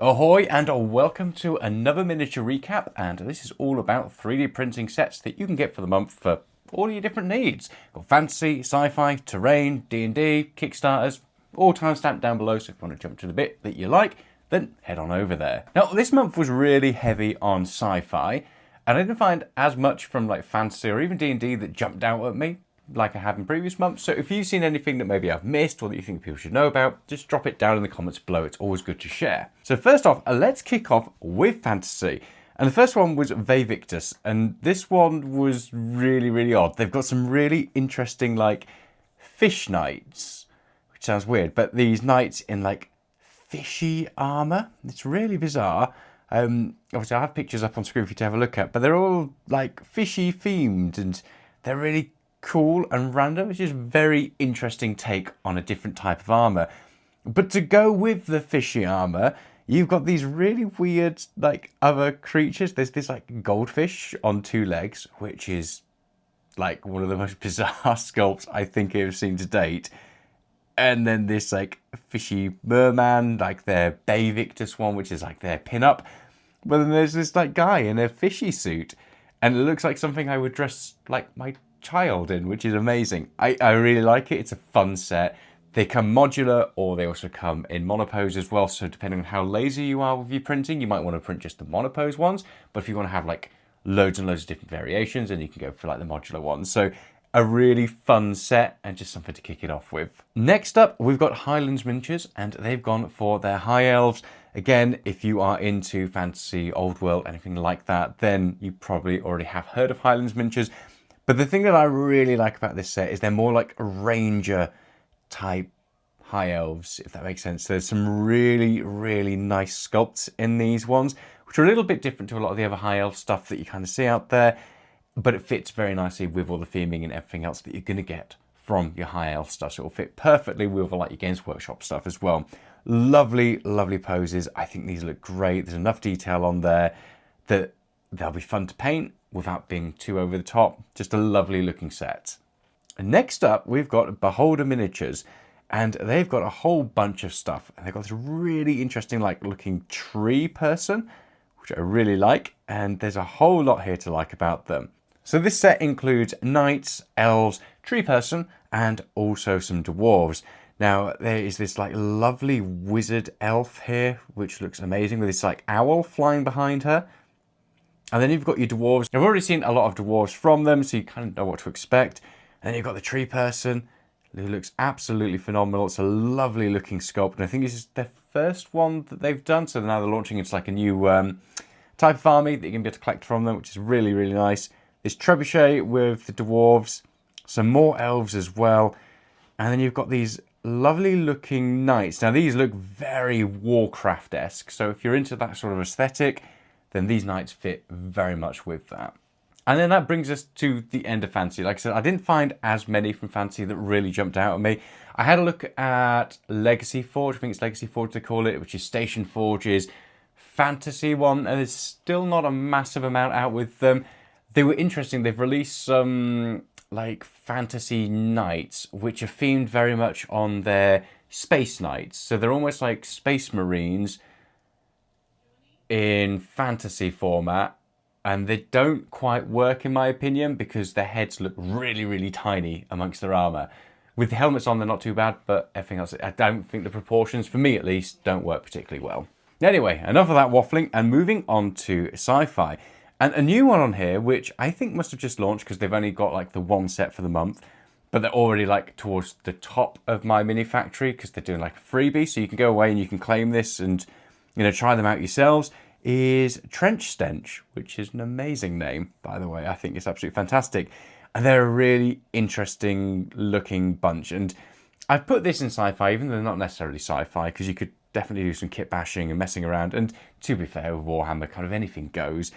Ahoy and welcome to another miniature recap, and this is all about 3D printing sets that you can get for the month for all your different needs. Got fantasy, sci-fi, terrain, D&D, Kickstarters, all timestamped down below, so if you want to jump to the bit that you like, then head on over there. Now this month was really heavy on sci-fi, and I didn't find as much from like fantasy or even D&D that jumped out at me like I have in previous months. So if you've seen anything that maybe I've missed or that you think people should know about, just drop it down in the comments below. It's always good to share. So first off, let's kick off with fantasy. And the first one was Victus, and this one was really odd. They've got some really interesting like fish knights, which sounds weird, but these knights in like fishy armor. It's really bizarre. Obviously I have pictures up on screen for you to have a look at, but they're all like fishy themed and they're really cool and random. It's just a very interesting take on a different type of armor. But to go with the fishy armor, you've got these really weird like other creatures. There's this like goldfish on two legs, which is like one of the most bizarre sculpts I think I've seen to date. And then this like fishy merman, like their Bay Victus one, which is like their pin-up. But then there's this like guy in a fishy suit, and it looks like something I would dress like my child in, which is amazing. I really like it. It's a fun set. They come modular, or they also come in monopose as well, so depending on how lazy you are with your printing, you might want to print just the monopose ones, but if you want to have like loads and loads of different variations, then you can go for like the modular ones. So a really fun set and just something to kick it off with. Next up, we've got Highlands Mches, and they've gone for their High Elves. Again, if you are into fantasy, old world, anything like that, then you probably already have heard of Highlands Mches. But the thing that I really like about this set is they're more like ranger type high elves, if that makes sense. There's some really nice sculpts in these ones, which are a little bit different to a lot of the other high elf stuff that you kind of see out there, but it fits very nicely with all the theming and everything else that you're going to get from your high elf stuff. So it'll fit perfectly with like your Games Workshop stuff as well. Lovely poses. I think these look great. There's enough detail on there that they'll be fun to paint without being too over the top. Just a lovely looking set. And next up, we've got Beholder Miniatures, and they've got a whole bunch of stuff. And they've got this really interesting like looking tree person, which I really like. And there's a whole lot here to like about them. So this set includes knights, elves, tree person, and also some dwarves. Now there is this like lovely wizard elf here, which looks amazing with this like owl flying behind her. And then you've got your dwarves. I've already seen a lot of dwarves from them, so you kind of know what to expect. And then you've got the tree person, who looks absolutely phenomenal. It's a lovely looking sculpt, and I think this is their first one that they've done. So now they're launching into like a new type of army that you're going to be able to collect from them, which is really nice. This trebuchet with the dwarves, some more elves as well. And then you've got these lovely looking knights. Now these look very Warcraft-esque, so if you're into that sort of aesthetic, then these knights fit very much with that. And then that brings us to the end of fantasy. Like I said, I didn't find as many from fantasy that really jumped out at me. I had a look at Legacy Forge, I think it's Legacy Forge they call it, which is Station Forge's fantasy one, and there's still not a massive amount out with them. They were interesting. They've released some like fantasy knights, which are themed very much on their space knights. So they're almost like space marines in fantasy format, and they don't quite work in my opinion because their heads look really tiny amongst their armor. With the helmets on, they're not too bad, but everything else, I don't think the proportions, for me at least, don't work particularly well. Anyway, enough of that waffling, and moving on to sci-fi. And a new one on here, which I think must have just launched because they've only got like the one set for the month, but they're already like towards the top of my mini factory because they're doing like a freebie, so you can go away and you can claim this and try them out yourselves, is Stench, which is an amazing name, by the way. I think it's absolutely fantastic. And they're a really interesting looking bunch. And I've put this in sci-fi, even though they're not necessarily sci-fi, because you could definitely do some kit bashing and messing around. And to be fair, with Warhammer, kind of anything goes.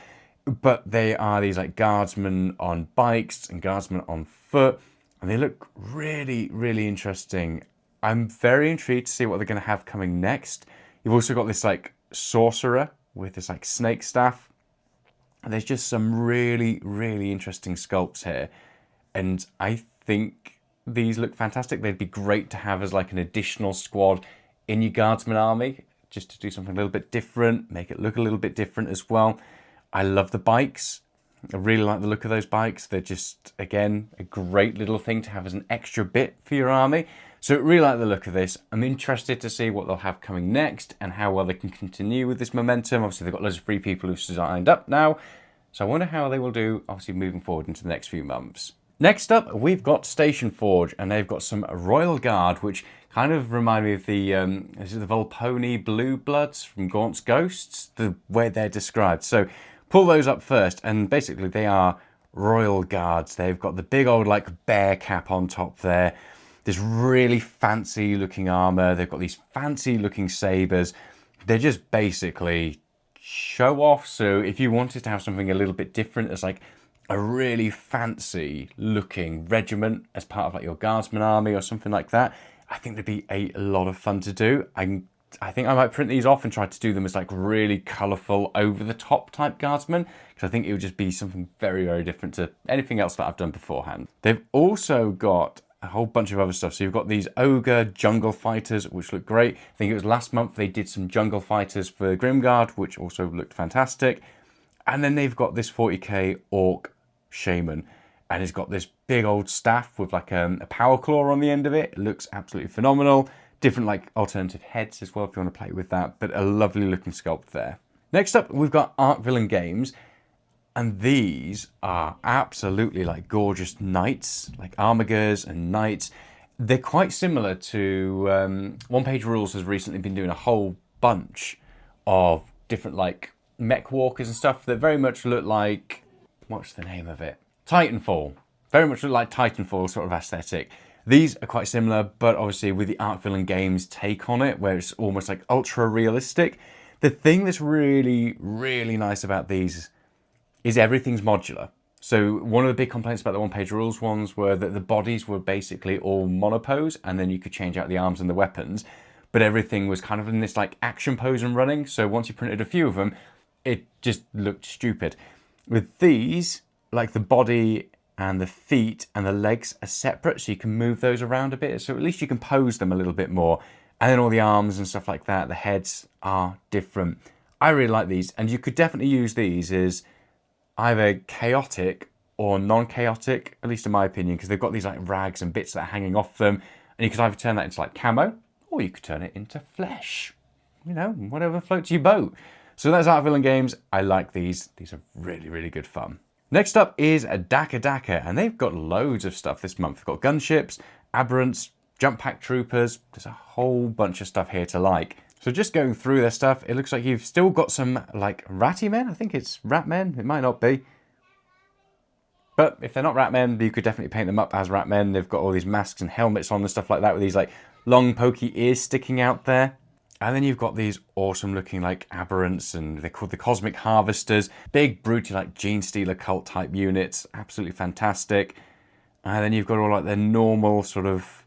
But they are these like guardsmen on bikes and guardsmen on foot. And they look really interesting. I'm very intrigued to see what they're going to have coming next. You've also got this like sorcerer with this like snake staff. And there's just some really interesting sculpts here. And I think these look fantastic. They'd be great to have as like an additional squad in your guardsman army. just to do something a little bit different, make it look a little bit different as well. I love the bikes. I really like the look of those bikes. They're just, again, a great little thing to have as an extra bit for your army. So I really like the look of this. I'm interested to see what they'll have coming next and how well they can continue with this momentum. Obviously, they've got loads of free people who've signed up now. So I wonder how they will do, obviously, moving forward into the next few months. Next up, we've got Station Forge, and they've got some Royal Guard, which kind of remind me of the Volponi Blue Bloods from Gaunt's Ghosts, the way they're described. So pull those up first, and basically they are Royal Guards. They've got the big old like bear cap on top there. This really fancy looking armor. They've got these fancy looking sabers. They're just basically show off. So if you wanted to have something a little bit different, as like a really fancy looking regiment as part of like your guardsman army or something like that, I think they'd be a lot of fun to do. I think I might print these off and try to do them as like really colourful, over-the-top type guardsmen, because I think it would just be something very, very different to anything else that I've done beforehand. They've also got a whole bunch of other stuff. So you've got these Ogre Jungle Fighters, which look great. I think it was last month they did some Jungle Fighters for Grimguard, which also looked fantastic. And then they've got this 40k Orc Shaman, and it's got this big old staff with like a power claw on the end of it. It looks absolutely phenomenal. Different like alternative heads as well if you want to play with that, but a lovely looking sculpt there. Next up, we've got Arc Villain Games, and these are absolutely like gorgeous knights, like armigers and knights. They're quite similar to One Page Rules has recently been doing a whole bunch of different like mech walkers and stuff that very much look like, what's the name of it? Titanfall. Very much look like Titanfall sort of aesthetic. These are quite similar, but obviously with the Arc Villain Games take on it, where it's almost like ultra realistic. The thing that's really, really nice about these is everything's modular. So one of the big complaints about the One Page Rules ones were that the bodies were basically all monopose, and then you could change out the arms and the weapons, but everything was kind of in this like action pose and running. So once you printed a few of them, it just looked stupid. With these, like the body and the feet and the legs are separate, so you can move those around a bit, so at least you can pose them a little bit more. And then all the arms and stuff like that, the heads are different. I really like these, and you could definitely use these as either chaotic or non-chaotic, at least in my opinion, because they've got these like rags and bits that are hanging off them, and you could either turn that into like camo, or you could turn it into flesh. You know, whatever floats your boat. So that's Arc Villain Games. I like these. These are really, really good fun. Next up is Dhaka Daka, and they've got loads of stuff this month. They've got gunships, aberrants, jump pack troopers. There's a whole bunch of stuff here to like. So just going through their stuff, it looks like you've still got some like ratty men. I think it's rat men. It might not be. But if they're not rat men, you could definitely paint them up as rat men. They've got all these masks and helmets on and stuff like that with these like long pokey ears sticking out there. And then you've got these awesome looking like aberrants, and they're called the Cosmic Harvesters. Big, broody like Gene Stealer cult type units. Absolutely fantastic. And then you've got all like their normal sort of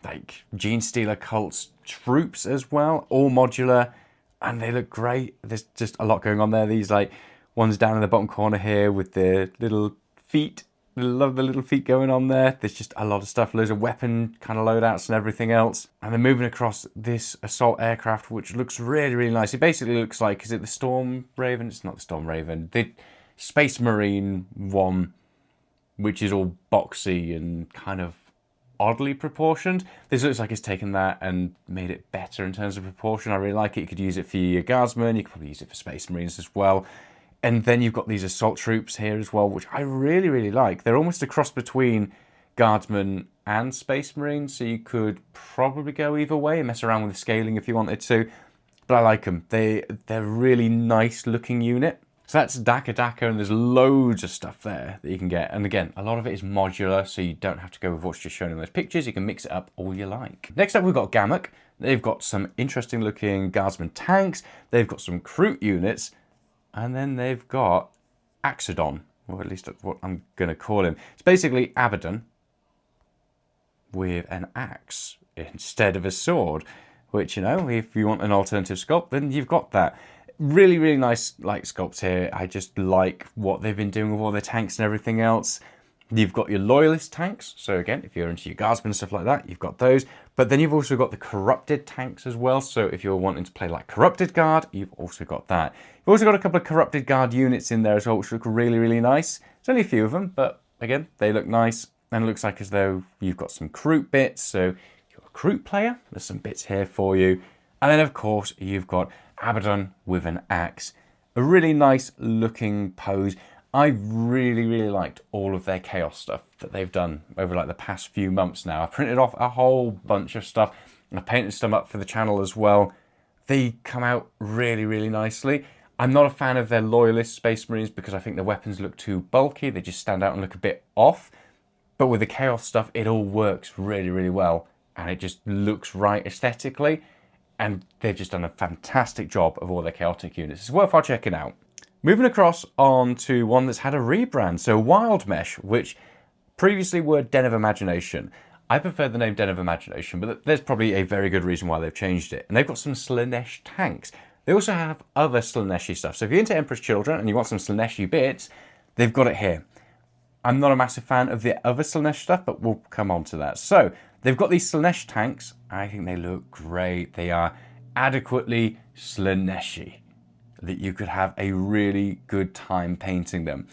like Gene Stealer cults troops as well. All modular, and they look great. There's just a lot going on there. These like ones down in the bottom corner here with their little feet. I love the little feet going on there. There's just a lot of stuff, loads of weapon kind of loadouts and everything else. And they're moving across this assault aircraft, which looks really, really nice. It basically looks like, is it the Storm Raven? It's not the Storm Raven. The Space Marine one, which is all boxy and kind of oddly proportioned. This looks like it's taken that and made it better in terms of proportion. I really like it. You could use it for your guardsmen. You could probably use it for Space Marines as well. And then you've got these assault troops here as well, which I really, really like. They're almost a cross between Guardsmen and Space Marines, so you could probably go either way and mess around with the scaling if you wanted to. But I like them. They're a really nice looking unit. So that's Dhaka Daka, and there's loads of stuff there that you can get. And again, a lot of it is modular, so you don't have to go with what's just shown in those pictures. You can mix it up all you like. Next up, we've got Gamock. They've got some interesting looking Guardsman tanks. They've got some Kroot units. And then they've got Axodon, or at least that's what I'm going to call him. It's basically Abaddon with an axe instead of a sword, which, you know, if you want an alternative sculpt, then you've got that. Really, really nice like sculpts here. I just like what they've been doing with all their tanks and everything else. You've got your loyalist tanks. So again, if you're into your guardsmen and stuff like that, you've got those. But then you've also got the corrupted tanks as well. So if you're wanting to play like corrupted guard, you've also got that. You've also got a couple of corrupted guard units in there as well, which look really, really nice. There's only a few of them, but again, they look nice. And it looks like as though you've got some Kroot bits. So you're a Kroot player. There's some bits here for you. And then of course, you've got Abaddon with an axe. A really nice looking pose. I really, really liked all of their chaos stuff that they've done over like the past few months now. I printed off a whole bunch of stuff and I painted some up for the channel as well. They come out really, really nicely. I'm not a fan of their Loyalist Space Marines because I think the weapons look too bulky. They just stand out and look a bit off. But with the chaos stuff, it all works really, really well. And it just looks right aesthetically. And they've just done a fantastic job of all their chaotic units. It's worthwhile checking out. Moving across on to one that's had a rebrand. So Wild Mesh, which previously were Den of Imagination. I prefer the name Den of Imagination, but there's probably a very good reason why they've changed it. And they've got some Slaanesh tanks. They also have other Slaaneshi stuff. So if you're into Emperor's Children and you want some Slaaneshi bits, they've got it here. I'm not a massive fan of the other Slaanesh stuff, but we'll come on to that. So they've got these Slaanesh tanks. I think they look great. They are adequately Slaaneshi, that you could have a really good time painting them.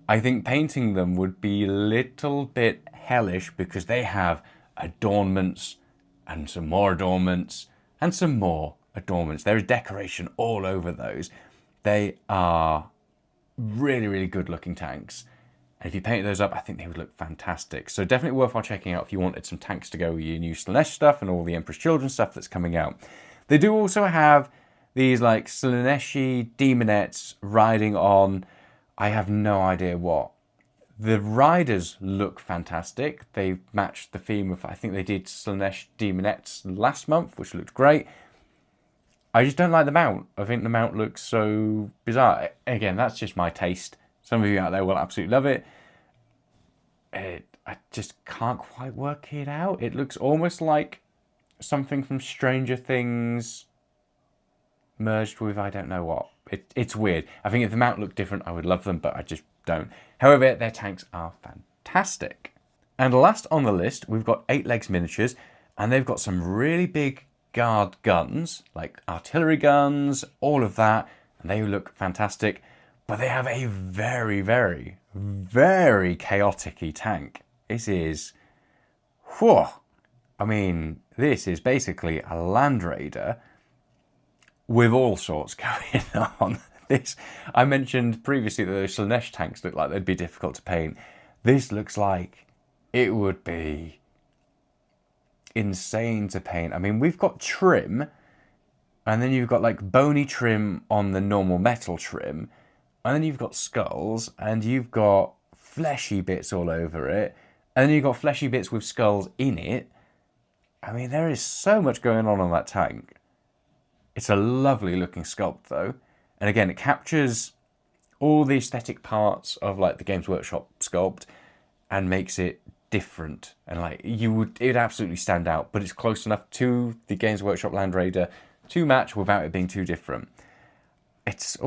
I think painting them would be a little bit hellish because they have adornments and some more adornments and some more adornments. There is decoration all over those. They are really, really good looking tanks. And if you painted those up, I think they would look fantastic. So definitely worthwhile checking out if you wanted some tanks to go with your new Slaanesh stuff and all the Emperor's Children stuff that's coming out. They do also have these like Slaaneshi demonettes riding on, I have no idea what. The riders look fantastic. They matched the theme of, I think they did Slaanesh demonettes last month, which looked great. I just don't like the mount. I think the mount looks so bizarre. Again, that's just my taste. Some of you out there will absolutely love it. I just can't quite work it out. It looks almost like something from Stranger Things merged with I don't know what. It's weird. I think if the mount looked different, I would love them, but I just don't. However, their tanks are fantastic. And last on the list, we've got 8legs Miniatures, and they've got some really big guard guns, like artillery guns, all of that, and they look fantastic. But they have a very, very, very chaotic-y tank. This is, whew, I mean, this is basically a Land Raider with all sorts going on. This, I mentioned previously that those Slaanesh tanks look like they'd be difficult to paint. This looks like it would be insane to paint. I mean, we've got trim, and then you've got like bony trim on the normal metal trim, and then you've got skulls, and you've got fleshy bits all over it, and then you've got fleshy bits with skulls in it. I mean, there is so much going on that tank. It's a lovely looking sculpt though. And again, it captures all the aesthetic parts of like the Games Workshop sculpt and makes it different. And like it would absolutely stand out, but it's close enough to the Games Workshop Land Raider to match without it being too different. It's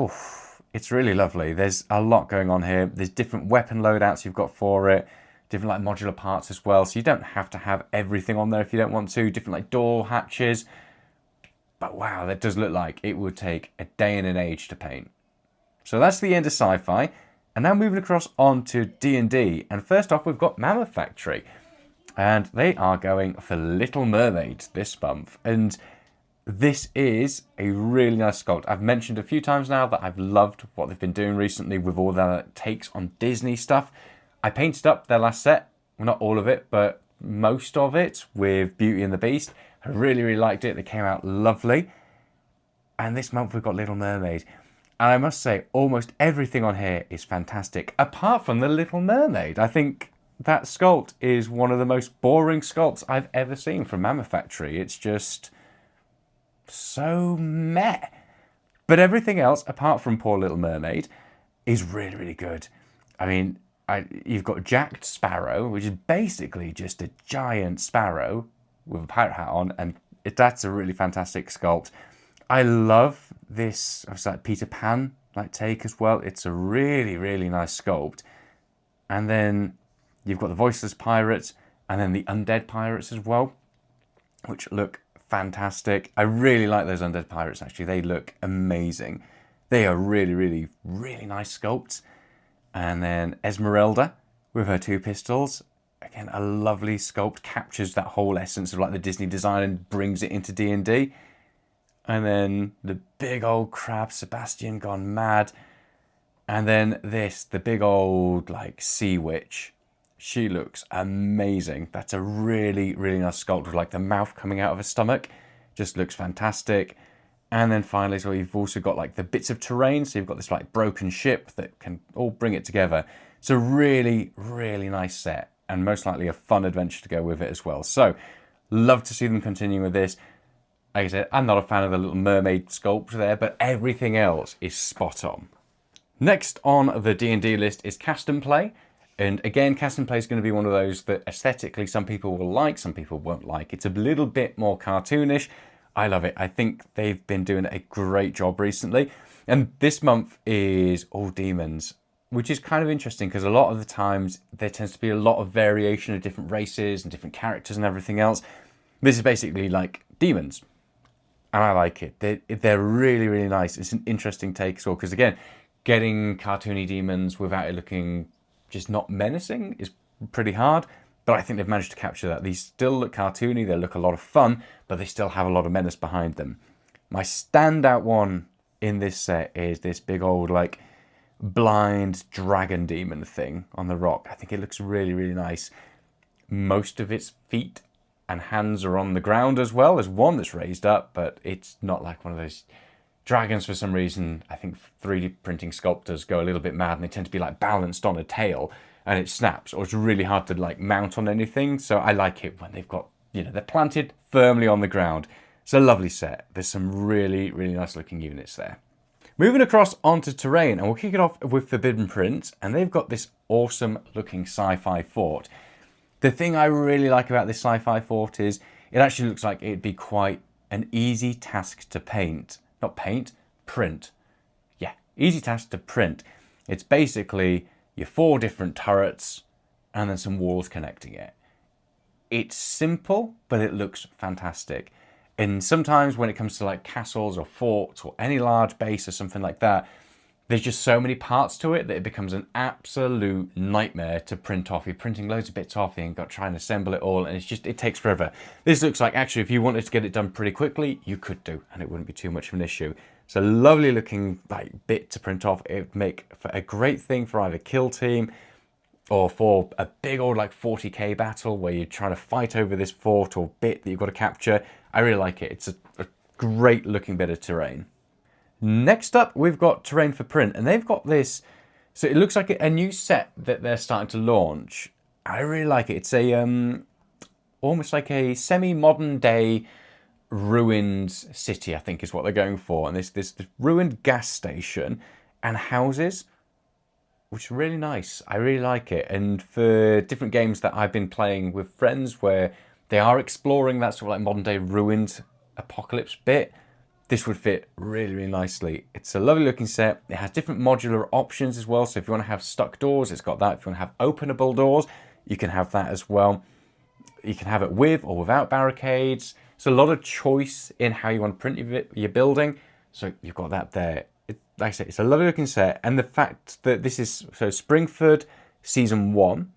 really lovely. There's a lot going on here. There's different weapon loadouts you've got for it, different like modular parts as well. So you don't have to have everything on there if you don't want to. Different like door hatches. But wow, that does look like it would take a day and an age to paint. So that's the end of sci-fi. And now moving across onto D&D. And first off, we've got Mammoth Factory. And they are going for Little Mermaid this month. And this is a really nice sculpt. I've mentioned a few times now that I've loved what they've been doing recently with all their takes on Disney stuff. I painted up their last set. Well, not all of it, but most of it with Beauty and the Beast. I really, really liked it. They came out lovely. And this month we've got Little Mermaid. And I must say, almost everything on here is fantastic, apart from the Little Mermaid. I think that sculpt is one of the most boring sculpts I've ever seen from Mammoth Factory. It's just so meh. But everything else, apart from poor Little Mermaid, is really, really good. I mean, you've got Jacked Sparrow, which is basically just a giant sparrow with a pirate hat on, and that's a really fantastic sculpt. I love this, it's like Peter Pan like take as well. It's a really, really nice sculpt. And then you've got the voiceless pirates, and then the undead pirates as well. which look fantastic. I really like those undead pirates, actually. They look amazing. They are really, really, really nice sculpts. And then Esmeralda with her 2 pistols. Again, a lovely sculpt, captures that whole essence of like the Disney design and brings it into D&D. And then the big old crab, Sebastian gone mad. And then this, the big old like sea witch. She looks amazing. That's a really, really nice sculpt with like the mouth coming out of her stomach. Just looks fantastic. And then finally, so you've also got like the bits of terrain. So you've got this like broken ship that can all bring it together. It's a really, really nice set and most likely a fun adventure to go with it as well. So love to see them continue with this. Like I said, I'm not a fan of the little mermaid sculpt there, but everything else is spot on. Next on the D&D list is cast and play. And again, cast and play is going to be one of those that aesthetically some people will like, some people won't like. It's a little bit more cartoonish. I love it. I think they've been doing a great job recently. And this month is all demons, which is kind of interesting because a lot of the times there tends to be a lot of variation of different races and different characters and everything else. This is basically like demons. And I like it. They're really, really nice. It's an interesting take as well because, again, getting cartoony demons without it looking just not menacing is pretty hard, but I think they've managed to capture that. These still look cartoony, they look a lot of fun, but they still have a lot of menace behind them. My standout one in this set is this big old like blind dragon demon thing on the rock. I think it looks really, really nice. Most of its feet and hands are on the ground as well. There's one that's raised up, but it's not like one of those dragons for some reason. I think 3D printing sculptors go a little bit mad and they tend to be like balanced on a tail and it snaps, or it's really hard to like mount on anything. So I like it when they've got, you know, they're planted firmly on the ground. It's a lovely set. There's some really, really nice looking units there. Moving across onto terrain, and we'll kick it off with Forbidden Prince, and they've got this awesome looking sci-fi fort. The thing I really like about this sci-fi fort is it actually looks like it'd be quite an easy task to paint. Not paint, print. Yeah, easy task to print. It's basically your 4 different turrets and then some walls connecting it. It's simple, but it looks fantastic. And sometimes when it comes to like castles or forts or any large base or something like that, there's just so many parts to it that it becomes an absolute nightmare to print off. You're printing loads of bits off and got trying to assemble it all, and it takes forever. This looks like actually if you wanted to get it done pretty quickly, you could do, and it wouldn't be too much of an issue. It's a lovely looking like bit to print off. It would make for a great thing for either kill team or for a big old like 40k battle where you're trying to fight over this fort or bit that you've got to capture. I really like it. It's a great looking bit of terrain. Next up, we've got Terrain for Print, and they've got this, so it looks like a new set that they're starting to launch. I really like it. It's a almost like a semi-modern day ruined city, I think is what they're going for. And this ruined gas station and houses, which is really nice. I really like it. And for different games that I've been playing with friends where they are exploring that sort of like modern day ruined apocalypse bit, this would fit really, really nicely. It's a lovely looking set. It has different modular options as well. So if you want to have stuck doors, it's got that. If you want to have openable doors, you can have that as well. You can have it with or without barricades. So a lot of choice in how you want to print your building. So you've got that there. Like I said, it's a lovely looking set. And the fact that this is, so Springford Season 1,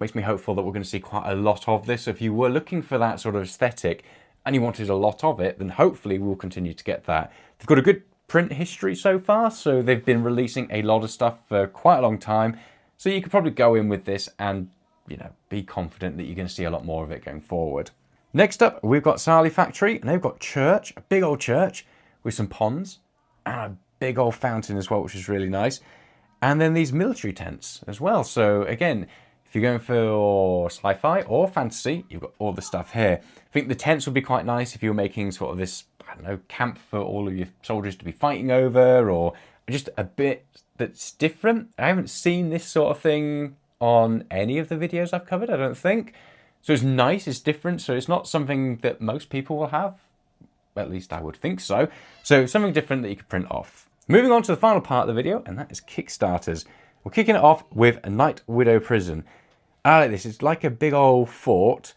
makes me hopeful that we're going to see quite a lot of this. So if you were looking for that sort of aesthetic, and you wanted a lot of it, then hopefully we'll continue to get that. They've got a good print history so far, so they've been releasing a lot of stuff for quite a long time. So you could probably go in with this and, you know, be confident that you're going to see a lot more of it going forward. Next up, we've got Sally Factory, and they've got church, a big old church with some ponds and a big old fountain as well, which is really nice. And then these military tents as well. So again, if you're going for sci-fi or fantasy, you've got all the stuff here. I think the tents would be quite nice if you were making sort of this, I don't know, camp for all of your soldiers to be fighting over, or just a bit that's different. I haven't seen this sort of thing on any of the videos I've covered, I don't think. So it's nice, it's different, so it's not something that most people will have. At least I would think so. So something different that you could print off. Moving on to the final part of the video, and that is Kickstarters. We're kicking it off with a Night Widow Prison. I like this. It's like a big old fort,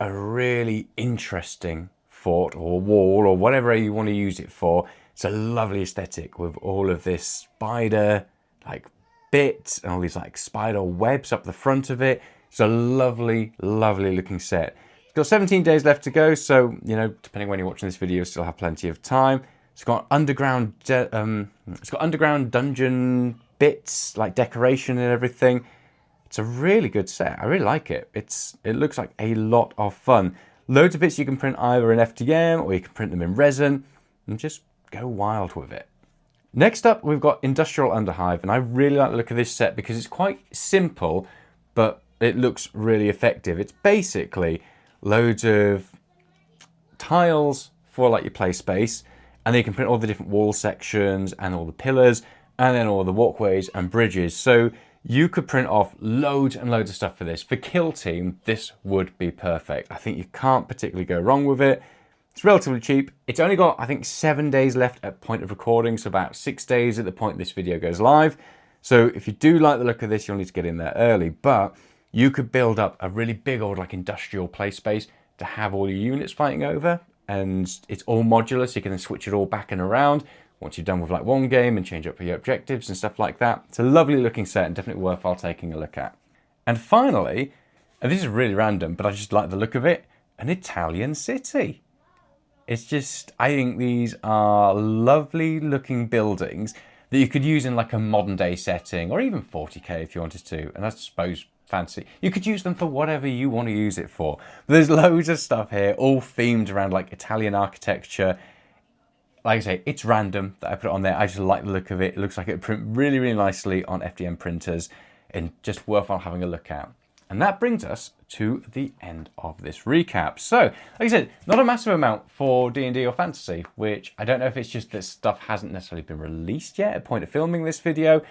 a really interesting fort or wall or whatever you want to use it for. It's a lovely aesthetic with all of this spider like bits and all these like spider webs up the front of it. It's a lovely, lovely looking set. It's got 17 days left to go, so you know, depending when you're watching this video, you still have plenty of time. It's got underground dungeon bits like decoration and everything. It's a really good set. I really like it. It looks like a lot of fun. Loads of bits you can print either in FDM or you can print them in resin and just go wild with it. Next up, we've got Industrial Underhive, and I really like the look of this set because it's quite simple, but it looks really effective. It's basically loads of tiles for like your play space, and then you can print all the different wall sections and all the pillars and then all the walkways and bridges. So you could print off loads and loads of stuff for this. For Kill Team, this would be perfect. I think you can't particularly go wrong with it. It's relatively cheap. It's only got, I think, 7 days left at point of recording, so about 6 days at the point this video goes live. So if you do like the look of this, you'll need to get in there early, but you could build up a really big old like industrial play space to have all your units fighting over, and it's all modular, so you can then switch it all back and around once you're done with like one game and change up your objectives and stuff like that. It's a lovely looking set and definitely worthwhile taking a look at. And finally, and this is really random, but I just like the look of it, an Italian city. It's just, I think these are lovely looking buildings that you could use in like a modern day setting or even 40k if you wanted to. And I suppose fancy. You could use them for whatever you want to use it for. But there's loads of stuff here, all themed around like Italian architecture. Like I say, it's random that I put it on there. I just like the look of it. It looks like it would print really, really nicely on FDM printers and just worthwhile having a look at. And that brings us to the end of this recap. So, like I said, not a massive amount for D&D or fantasy, which I don't know if it's just that stuff hasn't necessarily been released yet at the point of filming this video,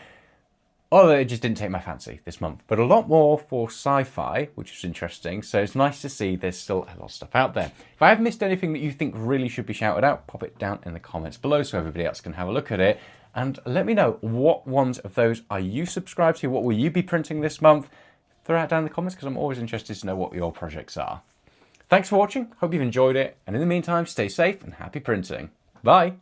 or that it just didn't take my fancy this month. But a lot more for sci-fi, which is interesting. So it's nice to see there's still a lot of stuff out there. If I have missed anything that you think really should be shouted out, pop it down in the comments below so everybody else can have a look at it. And let me know, what ones of those are you subscribed to? What will you be printing this month? Throw it down in the comments because I'm always interested to know what your projects are. Thanks for watching. Hope you've enjoyed it. And in the meantime, stay safe and happy printing. Bye.